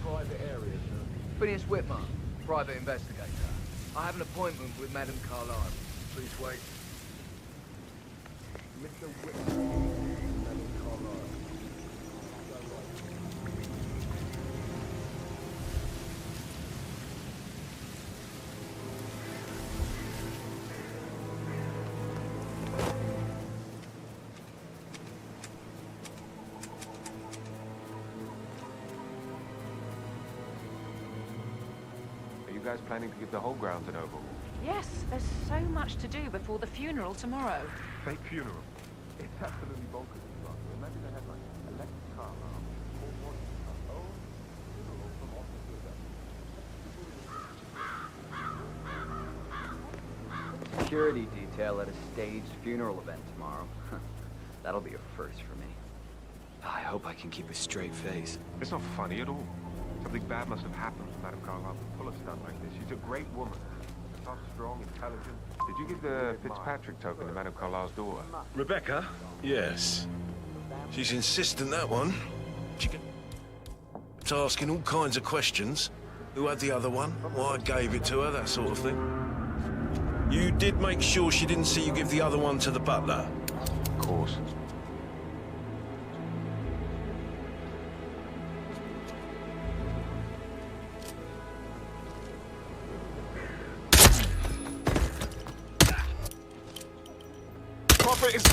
private area, sir. Phineas Whitmer, private investigator. I have an appointment with Madame Carlyle. Please wait. Mr. Whitman, Madam Carlyle. Are you guys planning to give the whole grounds an overhaul? Yes, there's so much to do before the funeral tomorrow. Fake funeral? It's absolutely bonkers, Mr. Russell. Imagine they had like electric car alarm, full body car. Oh, funeral from office to event. Security detail at a staged funeral event tomorrow. That'll be a first for me. I hope I can keep a straight face. It's not funny at all. Something bad must have happened for Madame Carlyle to pull a stunt like this. She's a great woman. Tough, strong, intelligent. Did you give the Fitzpatrick token to Madame Carlyle's daughter? Rebecca? Yes. She's insistent, that one. She kept asking all kinds of questions. Who had the other one? Why I gave it to her, that sort of thing. You did make sure she didn't see you give the other one to the butler? Of course. Profit is...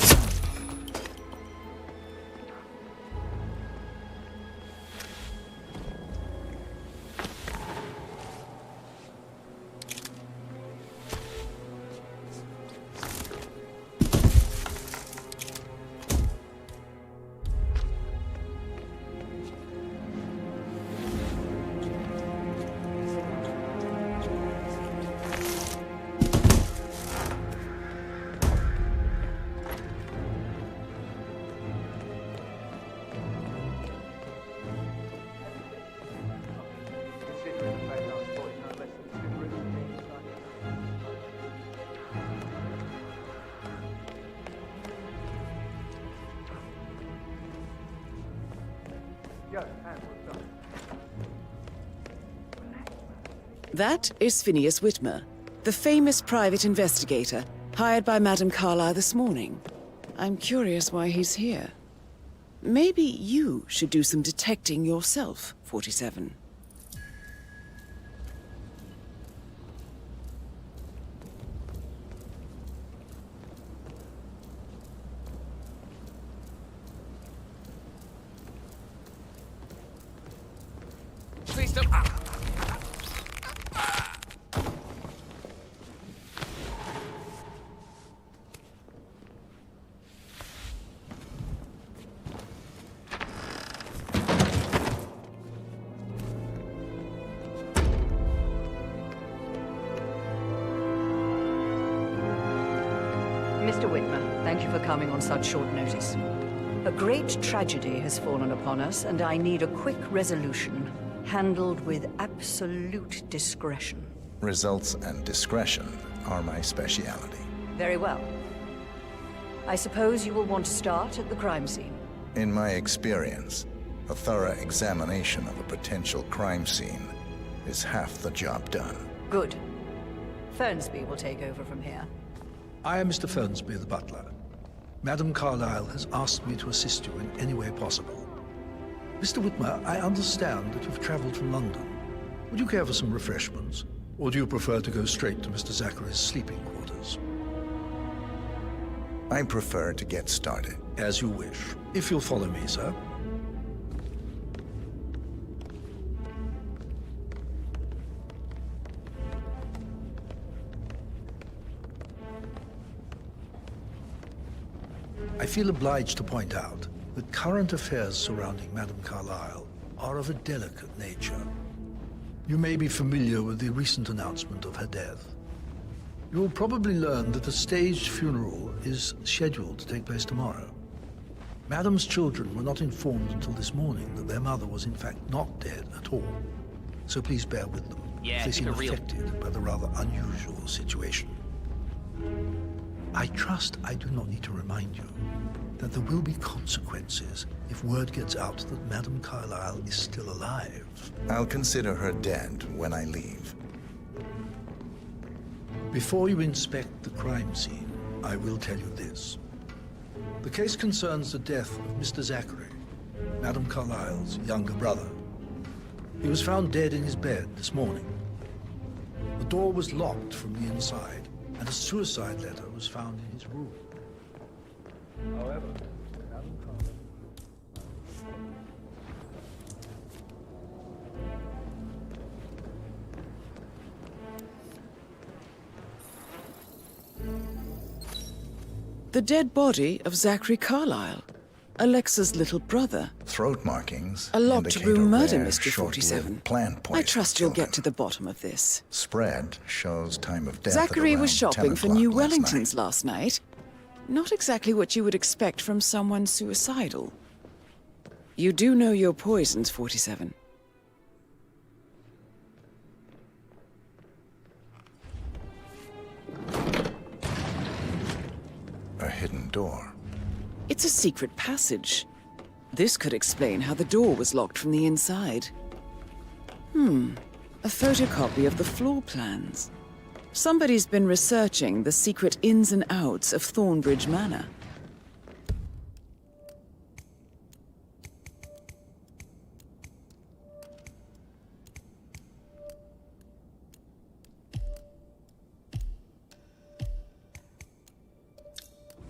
That is Phineas Whitmer, the famous private investigator hired by Madame Carlyle this morning. I'm curious why he's here. Maybe you should do some detecting yourself, 47. Please don't... Mr. Whitmer, thank you for coming on such short notice. A great tragedy has fallen upon us, and I need a quick resolution, handled with absolute discretion. Results and discretion are my speciality. Very well. I suppose you will want to start at the crime scene. In my experience, a thorough examination of a potential crime scene is half the job done. Good. Fernsby will take over from here. I am Mr. Fernsby, the butler. Madame Carlyle has asked me to assist you in any way possible. Mr. Whitmer, I understand that you've traveled from London. Would you care for some refreshments? Or do you prefer to go straight to Mr. Zachary's sleeping quarters? I prefer to get started. As you wish. If you'll follow me, sir. I feel obliged to point out that current affairs surrounding Madame Carlyle are of a delicate nature. You may be familiar with the recent announcement of her death. You will probably learn that a staged funeral is scheduled to take place tomorrow. Madame's children were not informed until this morning that their mother was in fact not dead at all. So please bear with them if they seem affected by the rather unusual situation. I trust I do not need to remind you that there will be consequences if word gets out that Madame Carlyle is still alive. I'll consider her dead when I leave. Before you inspect the crime scene, I will tell you this. The case concerns the death of Mr. Zachary, Madame Carlyle's younger brother. He was found dead in his bed this morning. The door was locked from the inside, and a suicide letter was found in his room. However, Madame Carlyle... The dead body of Zachary Carlyle, Alexa's little brother. Throat markings A locked indicate room a murder rare, mystery, short-lived 47. plant I poison trust you'll children. get to the bottom of this. Spread shows time of death. Zachary at was around 10 shopping for o'clock New last Wellingtons night. last night. Not exactly what you would expect from someone suicidal. You do know your poisons, 47. A hidden door. It's a secret passage. This could explain how the door was locked from the inside. A photocopy of the floor plans. Somebody's been researching the secret ins and outs of Thornbridge Manor.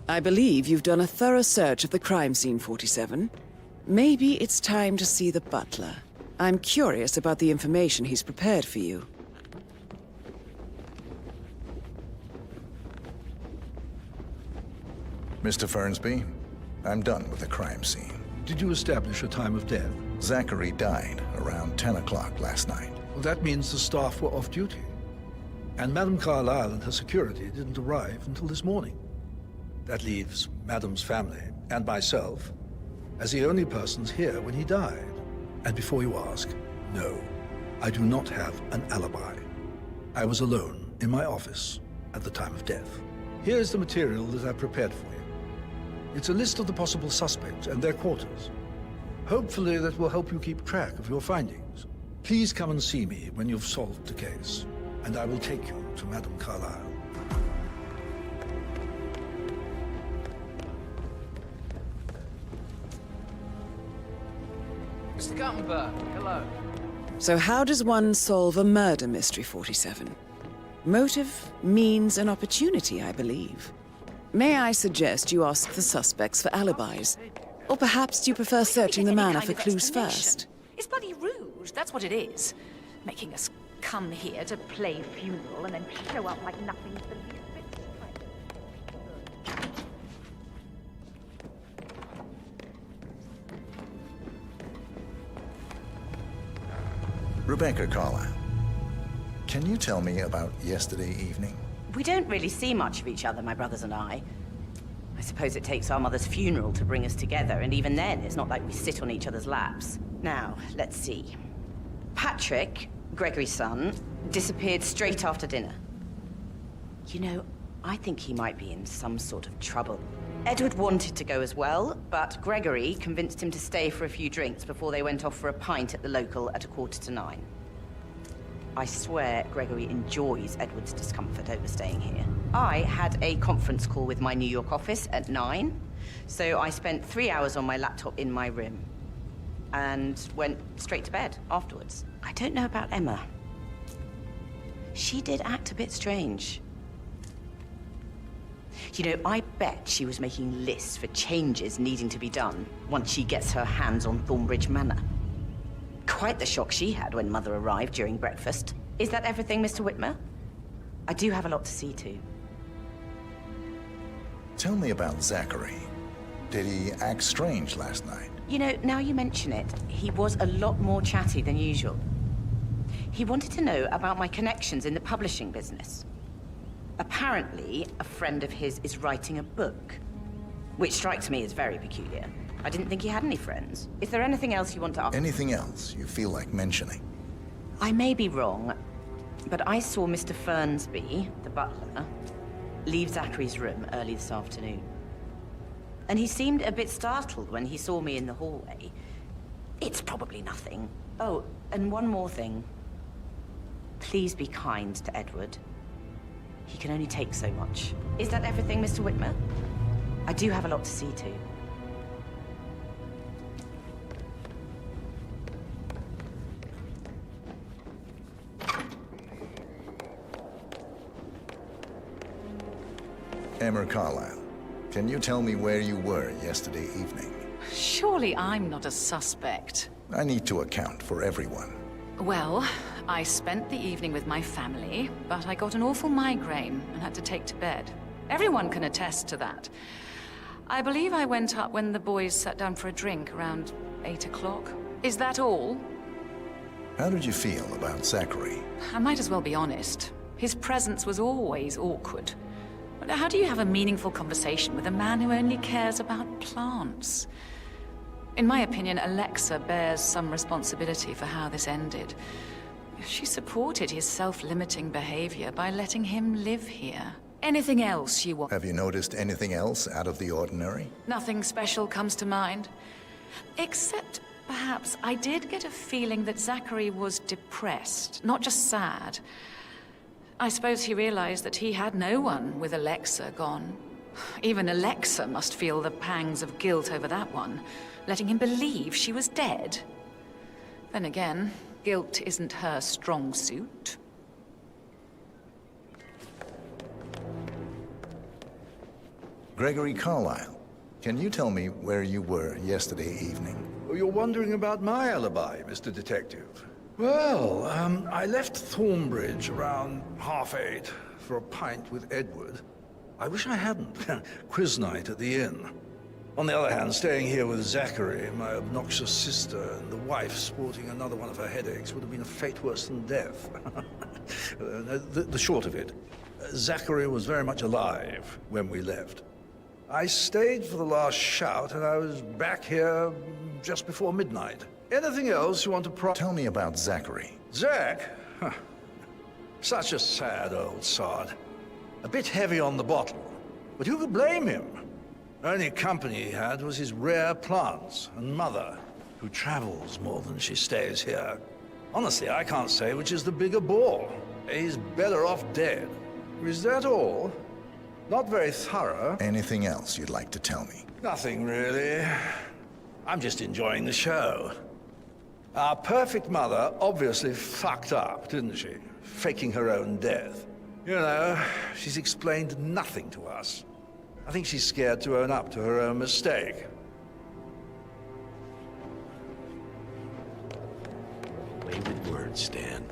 I believe you've done a thorough search of the crime scene, 47. Maybe it's time to see the butler. I'm curious about the information he's prepared for you. Mr. Fernsby, I'm done with the crime scene. Did you establish a time of death? Zachary died around 10 o'clock last night. Well, that means the staff were off duty. And Madame Carlyle and her security didn't arrive until this morning. That leaves Madame's family and myself as the only persons here when he died. And before you ask, no, I do not have an alibi. I was alone in my office at the time of death. Here's the material that I prepared for you. It's a list of the possible suspects and their quarters. Hopefully that will help you keep track of your findings. Please come and see me when you've solved the case, and I will take you to Madame Carlyle. Mr. Guttenberg, hello. So how does one solve a murder mystery, 47? Motive, means, and opportunity, I believe. May I suggest you ask the suspects for alibis? Or perhaps do you prefer searching the manor for clues first? It's bloody rude, that's what it is. Making us come here to play funeral and then show up like nothing's the least bit strange. Rebecca Carlyle, can you tell me about yesterday evening? We don't really see much of each other, my brothers and I. I suppose it takes our mother's funeral to bring us together, and even then, it's not like we sit on each other's laps. Now, let's see. Patrick, Gregory's son, disappeared straight after dinner. You know, I think he might be in some sort of trouble. Edward wanted to go as well, but Gregory convinced him to stay for a few drinks before they went off for a pint at the local at 8:45. I swear Gregory enjoys Edward's discomfort over staying here. I had a conference call with my New York office at 9, so I spent 3 hours on my laptop in my room and went straight to bed afterwards. I don't know about Emma. She did act a bit strange. You know, I bet she was making lists for changes needing to be done once she gets her hands on Thornbridge Manor. Quite the shock she had when Mother arrived during breakfast. Is that everything, Mr. Whitmer? I do have a lot to see to. Tell me about Zachary. Did he act strange last night? You know, now you mention it, he was a lot more chatty than usual. He wanted to know about my connections in the publishing business. Apparently, a friend of his is writing a book, which strikes me as very peculiar. I didn't think he had any friends. Is there anything else you want to ask? Anything else you feel like mentioning? I may be wrong, but I saw Mr. Fernsby, the butler, leave Zachary's room early this afternoon. And he seemed a bit startled when he saw me in the hallway. It's probably nothing. Oh, and one more thing. Please be kind to Edward. He can only take so much. Is that everything, Mr. Whitmer? I do have a lot to see to. Emma Carlyle, can you tell me where you were yesterday evening? Surely I'm not a suspect. I need to account for everyone. Well, I spent the evening with my family, but I got an awful migraine and had to take to bed. Everyone can attest to that. I believe I went up when the boys sat down for a drink around 8 o'clock. Is that all? How did you feel about Zachary? I might as well be honest. His presence was always awkward. But how do you have a meaningful conversation with a man who only cares about plants? In my opinion, Alexa bears some responsibility for how this ended. She supported his self-limiting behavior by letting him live here. Anything else you want? Have you noticed anything else out of the ordinary? Nothing special comes to mind. Except, perhaps, I did get a feeling that Zachary was depressed, not just sad. I suppose he realized that he had no one with Alexa gone. Even Alexa must feel the pangs of guilt over that one, letting him believe she was dead. Then again, guilt isn't her strong suit. Gregory Carlyle, can you tell me where you were yesterday evening? You're wondering about my alibi, Mr. Detective. Well, I left Thornbridge around 8:30 for a pint with Edward. I wish I hadn't. Quiz night at the inn. On the other hand, staying here with Zachary, my obnoxious sister, and the wife sporting another one of her headaches would have been a fate worse than death. The short of it, Zachary was very much alive when we left. I stayed for the last shout, and I was back here just before midnight. Anything else you want to Tell me about Zachary. Zach? Huh. Such a sad old sod. A bit heavy on the bottle, but who could blame him? The only company he had was his rare plants and mother, who travels more than she stays here. Honestly, I can't say which is the bigger ball. He's better off dead. Is that all? Not very thorough. Anything else you'd like to tell me? Nothing, really. I'm just enjoying the show. Our perfect mother obviously fucked up, didn't she? Faking her own death. You know, she's explained nothing to us. I think she's scared to own up to her own mistake. Play with words, Stan.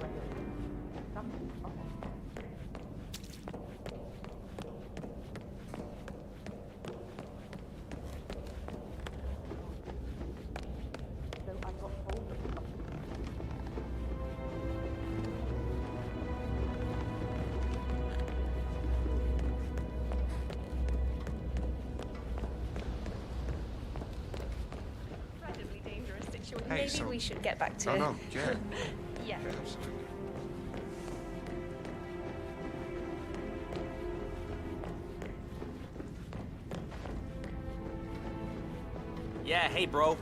Maybe we should get back to... No, Jen. Yeah. Absolutely. Yeah, hey, bro.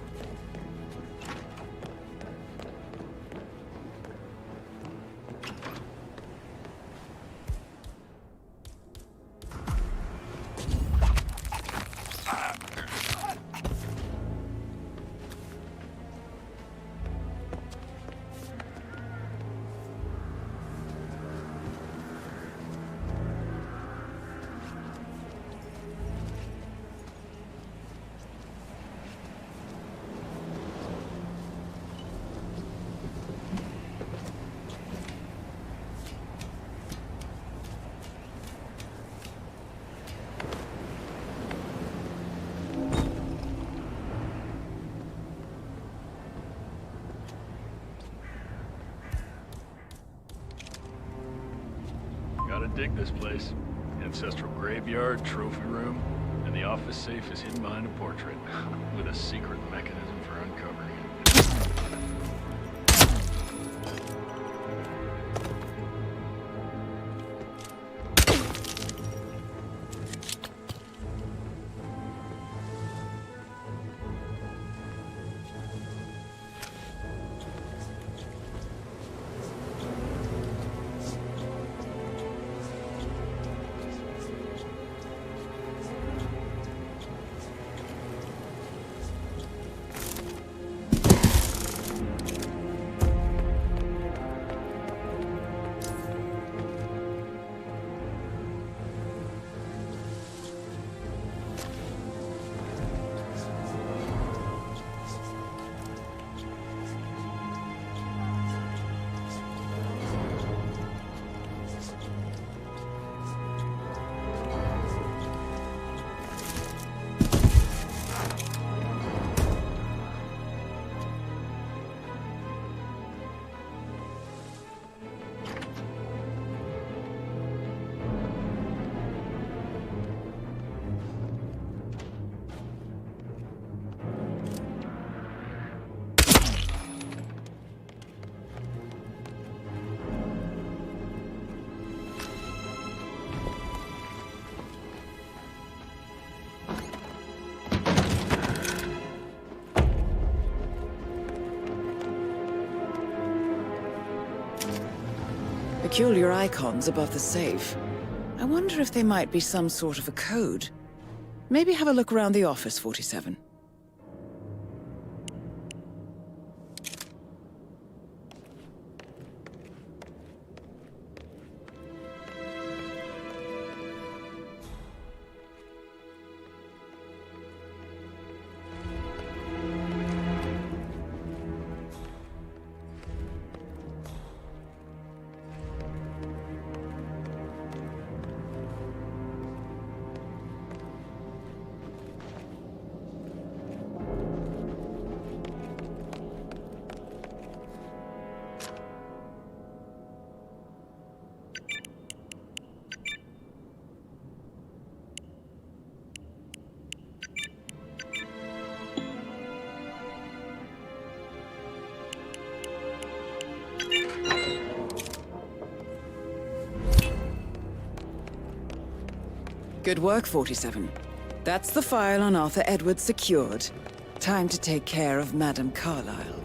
Gotta dig this place. Ancestral graveyard, trophy room, and the office safe is hidden behind a portrait, with a secret mechanism for uncovering it. peculiar icons above the safe. I wonder if they might be some sort of a code. Maybe have a look around the office, 47. Good work, 47. That's the file on Arthur Edwards secured. Time to take care of Madame Carlyle.